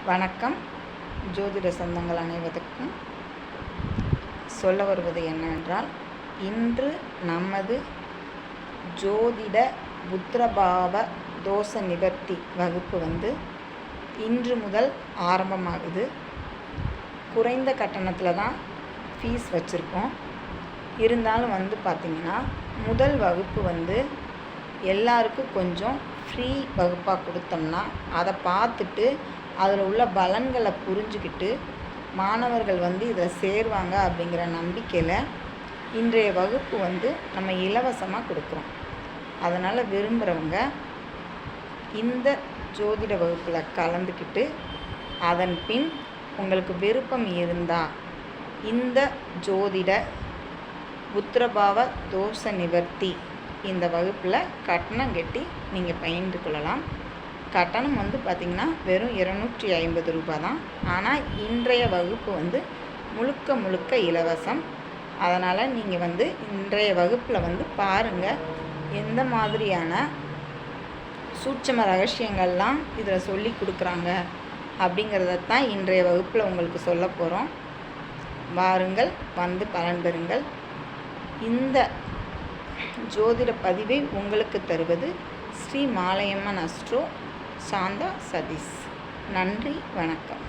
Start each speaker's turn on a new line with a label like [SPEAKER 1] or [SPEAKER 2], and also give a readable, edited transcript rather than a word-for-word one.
[SPEAKER 1] வணக்கம். ஜோதிட சொந்தங்கள் அனைவருக்கும் சொல்ல வருவது என்னவென்றால், இன்று நமது ஜோதிட புத்திரபாவ தோஷ நிவர்த்தி வகுப்பு இன்று முதல் ஆரம்பமாகுது. குறைந்த கட்டணத்தில் தான் ஃபீஸ் வச்சுருக்கோம். இருந்தாலும் பார்த்திங்கன்னா, முதல் வகுப்பு எல்லாருக்கும் கொஞ்சம் ஃப்ரீ வகுப்பாக கொடுத்தோம்னா அதை பார்த்துட்டு அதில் உள்ள பலன்களை புரிஞ்சுக்கிட்டு மாணவர்கள் இதில் சேருவாங்க அப்படிங்கிற நம்பிக்கையில் இன்றைய வகுப்பு நம்ம இலவசமாக கொடுக்குறோம். அதனால் விரும்புகிறவங்க இந்த ஜோதிட வகுப்பில் கலந்துக்கிட்டு அதன் பின் உங்களுக்கு விருப்பம் இருந்தால் இந்த ஜோதிட புத்திரபாவ தோஷ நிவர்த்தி இந்த வகுப்பில் கட்டணம் கட்டி நீங்கள் பயின்று கொள்ளலாம். கட்டணம் பார்த்திங்கன்னா வெறும் 250 ரூபாய் தான். ஆனால் இன்றைய வகுப்பு முழுக்க இலவசம். அதனால் நீங்கள் இன்றைய வகுப்பில் பாருங்கள், எந்த மாதிரியான சூட்சம ரகசியங்கள்லாம் இதில் சொல்லி கொடுக்குறாங்க அப்படிங்கிறதான் இன்றைய வகுப்பில் உங்களுக்கு சொல்ல போகிறோம். வாருங்கள், பலன் பெறுங்கள். இந்த ஜோதிட பதிவை உங்களுக்கு தருவது ஸ்ரீ மாலையம்மன் அஸ்ட்ரோ சாந்தா சதீஷ். நன்றி, வணக்கம்.